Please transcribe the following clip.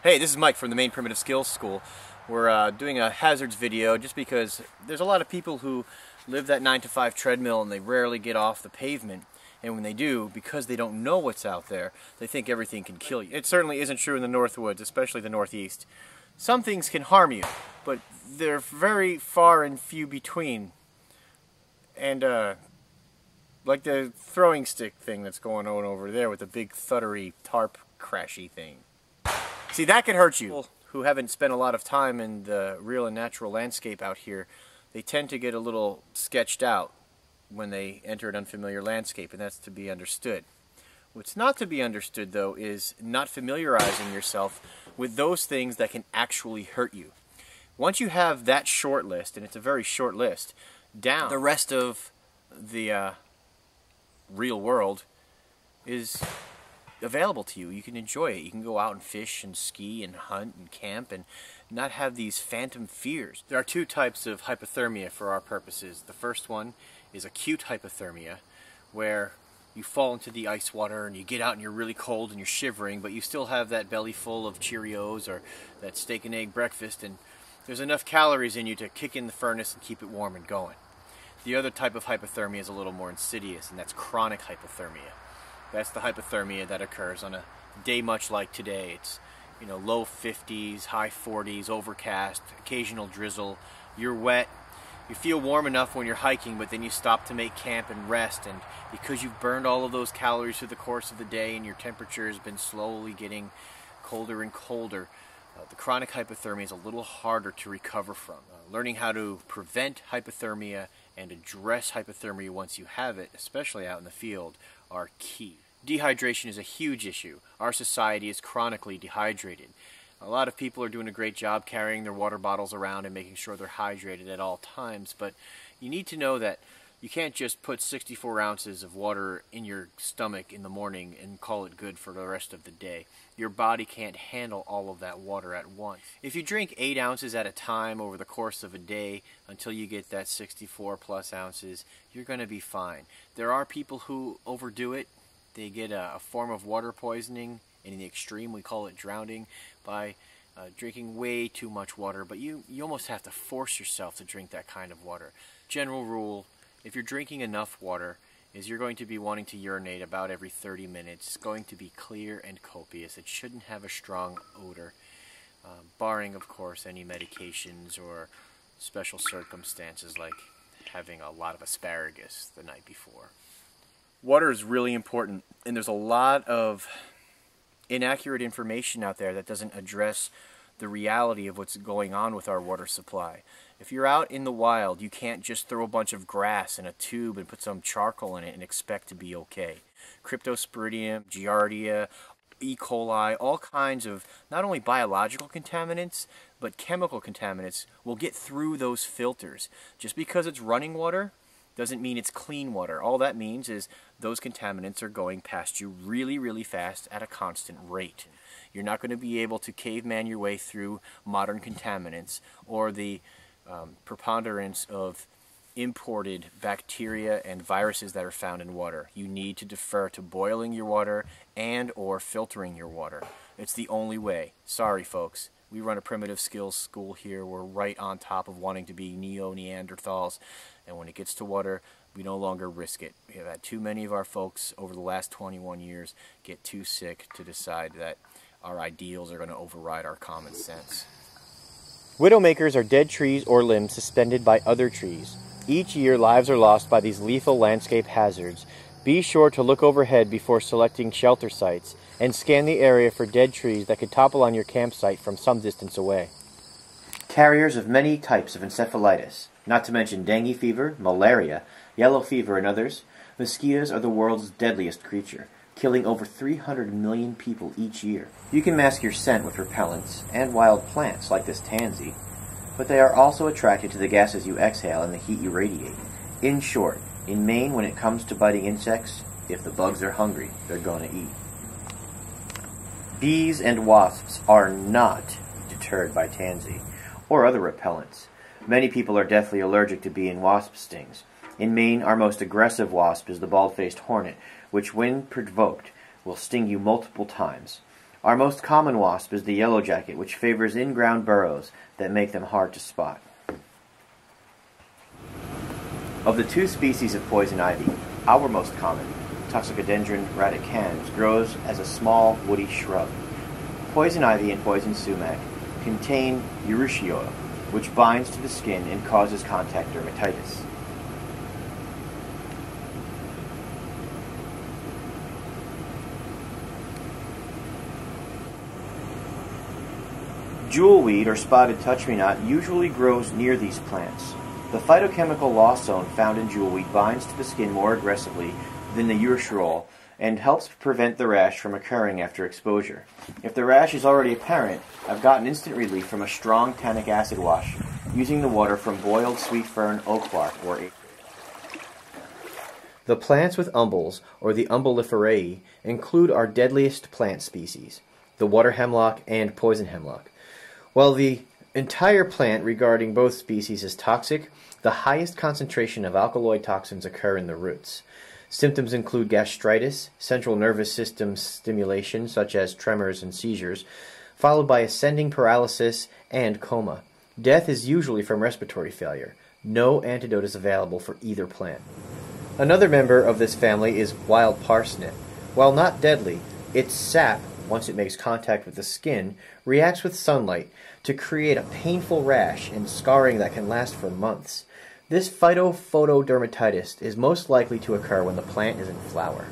Hey, this is Mike from the Maine Primitive Skills School. We're doing a hazards video just because there's a lot of people who live that 9-to-5 treadmill and they rarely get off the pavement. And when they do, because they don't know what's out there, they think everything can kill you. It certainly isn't true in the Northwoods, especially the Northeast. Some things can harm you, but they're very far and few between. And like the throwing stick thing that's going on over there with the big thuddery tarp crashy thing. See, that can hurt you. People who haven't spent a lot of time in the real and natural landscape out here, they tend to get a little sketched out when they enter an unfamiliar landscape, and that's to be understood. What's not to be understood, though, is not familiarizing yourself with those things that can actually hurt you. Once you have that short list, and it's a very short list, down, the rest of the real world is available to you. You can enjoy it. You can go out and fish and ski and hunt and camp and not have these phantom fears. There are two types of hypothermia for our purposes. The first one is acute hypothermia, where you fall into the ice water and you get out and you're really cold and you're shivering, but you still have that belly full of Cheerios or that steak and egg breakfast, and there's enough calories in you to kick in the furnace and keep it warm and going. The other type of hypothermia is a little more insidious, and that's chronic hypothermia. That's the hypothermia that occurs on a day much like today. It's, you know, low 50s, high 40s, overcast, occasional drizzle. You're wet. You feel warm enough when you're hiking, but then you stop to make camp and rest, and because you've burned all of those calories through the course of the day and your temperature has been slowly getting colder and colder, the chronic hypothermia is a little harder to recover from. Learning how to prevent hypothermia and address hypothermia once you have it, especially out in the field, are key. Dehydration is a huge issue. Our society is chronically dehydrated. A lot of people are doing a great job carrying their water bottles around and making sure they're hydrated at all times, but you need to know that you can't just put 64 ounces of water in your stomach in the morning and call it good for the rest of the day. Your body can't handle all of that water at once. If you drink 8 ounces at a time over the course of a day until you get that 64 plus ounces, you're going to be fine. There are people who overdo it. They get a form of water poisoning, and in the extreme we call it drowning, by drinking way too much water, but you almost have to force yourself to drink that kind of water. General rule, if you're drinking enough water, is you're going to be wanting to urinate about every 30 minutes. It's going to be clear and copious. It shouldn't have a strong odor, barring, of course, any medications or special circumstances like having a lot of asparagus the night before. Water is really important, and there's a lot of inaccurate information out there that doesn't address the reality of what's going on with our water supply. If you're out in the wild, you can't just throw a bunch of grass in a tube and put some charcoal in it and expect to be okay. Cryptosporidium, Giardia, E. coli, all kinds of not only biological contaminants, but chemical contaminants will get through those filters. Just because it's running water doesn't mean it's clean water. All that means is those contaminants are going past you really, really fast at a constant rate. You're not going to be able to caveman your way through modern contaminants or the preponderance of imported bacteria and viruses that are found in water. You need to defer to boiling your water and or filtering your water. It's the only way. Sorry, folks. We run a primitive skills school here. We're right on top of wanting to be neo-Neanderthals, and when it gets to water, we no longer risk it. We have had too many of our folks over the last 21 years get too sick to decide that our ideals are going to override our common sense. Widowmakers are dead trees or limbs suspended by other trees. Each year, lives are lost by these lethal landscape hazards. Be sure to look overhead before selecting shelter sites and scan the area for dead trees that could topple on your campsite from some distance away. Carriers of many types of encephalitis, not to mention dengue fever, malaria, yellow fever, and others, mosquitoes are the world's deadliest creature, killing over 300 million people each year. You can mask your scent with repellents and wild plants like this tansy, but they are also attracted to the gases you exhale and the heat you radiate. In short, in Maine, when it comes to biting insects, if the bugs are hungry, they're gonna eat. Bees and wasps are not deterred by tansy or other repellents. Many people are deathly allergic to bee and wasp stings. In Maine, our most aggressive wasp is the bald-faced hornet, which when provoked will sting you multiple times. Our most common wasp is the yellow jacket, which favors in-ground burrows that make them hard to spot. Of the two species of poison ivy, our most common, Toxicodendron radicans, grows as a small woody shrub. Poison ivy and poison sumac contain urushiol, which binds to the skin and causes contact dermatitis. Jewelweed or spotted touch-me-not usually grows near these plants. The phytochemical lawsone found in jewelweed binds to the skin more aggressively than the urushiol and helps prevent the rash from occurring after exposure. If the rash is already apparent, I've gotten instant relief from a strong tannic acid wash using the water from boiled sweet fern oak bark or acorn. The plants with umbels, or the umbelliferae, include our deadliest plant species, the water hemlock and poison hemlock. While the entire plant regarding both species is toxic, the highest concentration of alkaloid toxins occur in the roots. Symptoms include gastritis, central nervous system stimulation such as tremors and seizures, followed by ascending paralysis and coma. Death is usually from respiratory failure. No antidote is available for either plant. Another member of this family is wild parsnip. While not deadly, its sap, once it makes contact with the skin, reacts with sunlight to create a painful rash and scarring that can last for months. This phytophotodermatitis is most likely to occur when the plant is in flower.